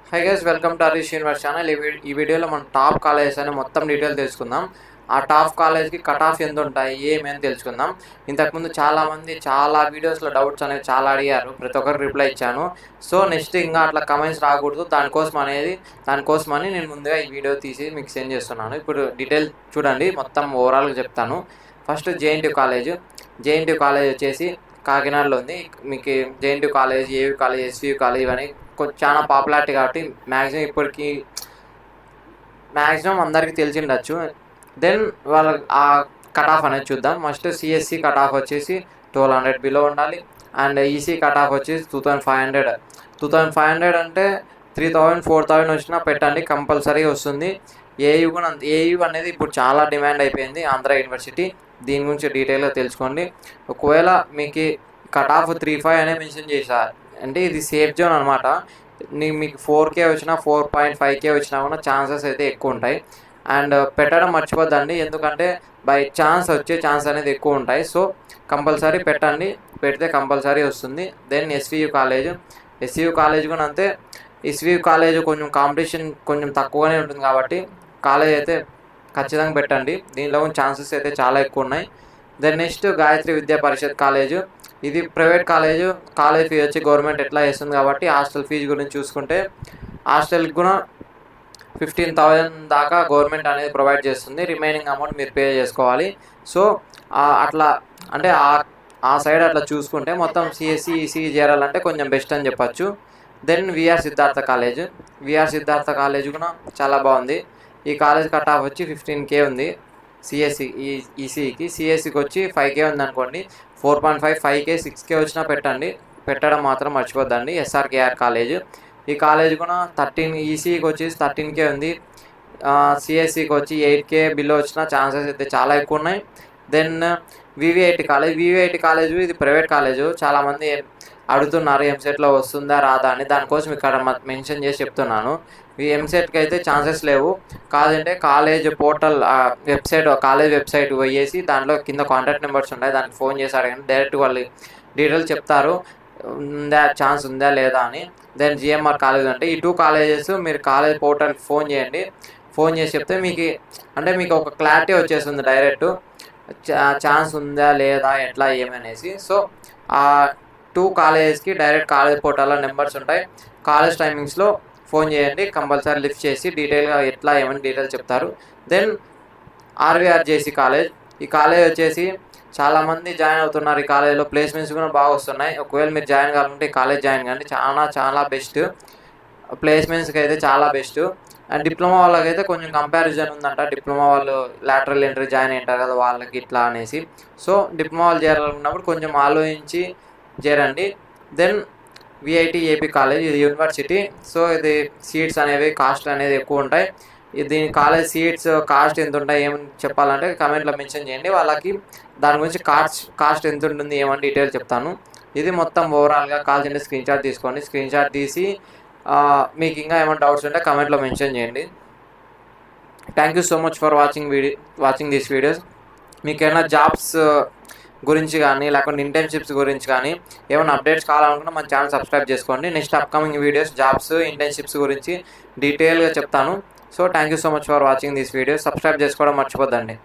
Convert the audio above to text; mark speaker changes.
Speaker 1: Hi guys, welcome to Harish universe channel. ఈ వీడియోలో మనం టాప్ కాలేజెస్ అని మొత్తం డీటెయిల్ తెలుసుకుందాం. ఆ టాప్ కాలేజ్కి కట్ ఆఫ్ ఎంత ఉంటాయి ఏమని తెలుసుకుందాం. ఇంతకుముందు చాలామంది చాలా వీడియోస్లో డౌట్స్ అనేవి చాలా అడిగారు, ప్రతి ఒక్కరికి రిప్లై ఇచ్చాను. సో నెక్స్ట్ ఇంకా అట్లా కమెంట్స్ రాకూడదు, దానికోసమని నేను ముందుగా ఈ వీడియో తీసి మీకు సెండ్ చేస్తున్నాను. ఇప్పుడు డీటెయిల్ చూడండి, మొత్తం ఓవరాల్గా చెప్తాను. ఫస్ట్ జేఎన్టీయూ కాలేజ్ వచ్చేసి కాకినాడలో ఉంది. మీకు JNTU college, AU college, SVU college ఇవన్నీ చాలా పాపులారిటీ కాబట్టి మ్యాక్సిమం అందరికీ తెలిసి ఉండొచ్చు. దెన్ వాళ్ళ ఆ కట్ ఆఫ్ అనేది చూద్దాం. ఫస్ట్ సిఎస్సి కట్ ఆఫ్ వచ్చేసి 1200 బిలో ఉండాలి. అండ్ ఈసీ కట్ ఆఫ్ వచ్చేసి 2500 అంటే 3000 4000 వచ్చినా పెట్టండి, కంపల్సరీ వస్తుంది. ఏయూ కూడా ఏయూ అనేది ఇప్పుడు చాలా డిమాండ్ అయిపోయింది, ఆంధ్ర యూనివర్సిటీ. దీని గురించి డీటెయిల్గా తెలుసుకోండి. ఒకవేళ మీకు కట్ ఆఫ్ 35 అనే మెన్షన్ చేశారు అంటే ఇది సేఫ్ జోన్ అనమాట. మీకు 4K వచ్చినా 4.5K వచ్చినా కూడా ఛాన్సెస్ అయితే ఎక్కువ ఉంటాయి. అండ్ పెట్టడం మర్చిపోద్దండి, ఎందుకంటే బై ఛాన్స్ వచ్చే ఛాన్స్ అనేది ఎక్కువ ఉంటాయి. సో కంపల్సరీ పెట్టండి, పెడితే కంపల్సరీ వస్తుంది. దెన్ ఎస్వీయూ కాలేజ్ కూడా అంతే. ఎస్వీయూ కాలేజ్ కొంచెం కాంపిటీషన్ కొంచెం తక్కువగానే ఉంటుంది కాబట్టి కాలేజ్ అయితే ఖచ్చితంగా పెట్టండి, దీనిలో ఛాన్సెస్ అయితే చాలా ఎక్కువ ఉన్నాయి. దెన్ నెక్స్ట్ గాయత్రి విద్యా పరిషత్ కాలేజు, ఇది ప్రైవేట్ కాలేజ్ ఫీ వచ్చి గవర్నమెంట్ ఎట్లా వేస్తుంది కాబట్టి హాస్టల్ ఫీజు గురించి చూసుకుంటే హాస్టల్కి కూడా 15,000 దాకా గవర్నమెంట్ అనేది ప్రొవైడ్ చేస్తుంది. రిమైనింగ్ అమౌంట్ మీరు పే చేసుకోవాలి. సో అట్లా అంటే ఆ సైడ్ అట్లా చూసుకుంటే మొత్తం సిఎస్సి ఈసీ చేరాలంటే కొంచెం బెస్ట్ అని చెప్పచ్చు. దెన్ విఆర్ సిద్ధార్థ కాలేజ్ కూడా చాలా బాగుంది. ఈ కాలేజ్ కట్ ఆఫ్ వచ్చి 15K ఉంది. సిఎస్సికి వచ్చి 5K ఉంది అనుకోండి. 4.5, 5K, 6K వచ్చినా పెట్టడం మాత్రం మర్చిపోద్దండి. ఎస్ఆర్కేఆర్ కాలేజ్, ఈ కాలేజ్ కూడా 13, ఈసీకి వచ్చేసి 13K ఉంది. సిఎస్సికి వచ్చి 8K బిలో వచ్చిన ఛాన్సెస్ అయితే చాలా ఎక్కువ ఉన్నాయి. దెన్ వివిఐటి కాలేజ్ ఇది ప్రైవేట్ కాలేజు. చాలామంది అడుగుతున్నారు ఎంసెట్లో వస్తుందా రాదా అని, దానికోసం ఇక్కడ మెన్షన్ చేసి చెప్తున్నాను. ఈ ఎంసెట్కి అయితే ఛాన్సెస్ లేవు. కాదంటే కాలేజ్ పోర్టల్ కాలేజ్ వెబ్సైట్ పోయేసి దాంట్లో కింద కాంటాక్ట్ నెంబర్స్ ఉంటాయి, దానికి ఫోన్ చేసి అడగండి, డైరెక్ట్ వాళ్ళు డీటెయిల్స్ చెప్తారు ఛాన్స్ ఉందా లేదా అని. దెన్ జిఎంఆర్ కాలేజ్ అంటే ఈ 2 కాలేజెస్ మీరు కాలేజ్ పోర్టల్కి ఫోన్ చేసి చెప్తే మీకు ఒక క్లారిటీ వచ్చేస్తుంది, డైరెక్ట్ ఛాన్స్ ఉందా లేదా ఎట్లా ఏమనేసి. సో ఆ 2 కాలేజెస్కి డైరెక్ట్ కాలేజ్ పోర్టల్లో నెంబర్స్ ఉంటాయి. కాలేజ్ టైమింగ్స్లో ఫోన్ చేయండి, కంపల్సరీ లిఫ్ట్ చేసి డీటెయిల్గా ఎట్లా ఏమని డీటెయిల్స్ చెప్తారు. దెన్ ఆర్వీఆర్జేసీ కాలేజ్, ఈ కాలేజ్ వచ్చేసి చాలామంది జాయిన్ అవుతున్నారు. ఈ కాలేజ్లో ప్లేస్మెంట్స్ కూడా బాగా వస్తున్నాయి. ఒకవేళ మీరు జాయిన్ కావాలంటే ఈ కాలేజ్ జాయిన్ కండి, చాలా బెస్ట్. ప్లేస్మెంట్స్కి అయితే చాలా బెస్ట్. అండ్ డిప్లొమా వాళ్ళకైతే కొంచెం కంపారిజన్ ఉందంట. డిప్లొమా వాళ్ళు లాటరల్ ఎంట్రీ జాయిన్ అయ్యారు కదా, వాళ్ళకి ఇట్లా అనేసి. సో డిప్లొమా వాళ్ళు చేరాలనుకున్నప్పుడు కొంచెం ఆలోచించి చేరండి. దెన్ విఐటి ఏపీ కాలేజ్, ఇది యూనివర్సిటీ. సో ఇది సీట్స్ అనేవి కాస్ట్ అనేది ఎక్కువ ఉంటాయి. దీని కాలేజ్ సీట్స్ కాస్ట్ ఎంత ఉంటాయి ఏమని చెప్పాలంటే కమెంట్లో మెన్షన్ చేయండి, వాళ్ళకి దాని గురించి కాస్ట్ ఎంత ఉంటుంది ఏమని డీటెయిల్ చెప్తాను. ఇది మొత్తం ఓవరాల్గా కావాల్సింటే స్క్రీన్ షాట్ తీసుకోండి. స్క్రీన్ షాట్ తీసి మీకు ఇంకా ఏమైనా డౌట్స్ ఉంటే కమెంట్లో మెన్షన్ చేయండి. Thank you so much for watching these videos. మీకు ఏమైనా జాబ్స్ గురించి కానీ లేకుంటే ఇంటర్న్షిప్స్ గురించి కానీ ఏమైనా అప్డేట్స్ కావాలనుకుంటే మన ఛానల్ సబ్స్క్రైబ్ చేసుకోండి. Next upcoming videos jobs, internships గురించి డీటెయిల్గా చెప్తాను. So thank you so much for watching this video. Subscribe చేసుకోవడం మర్చిపోద్దండి.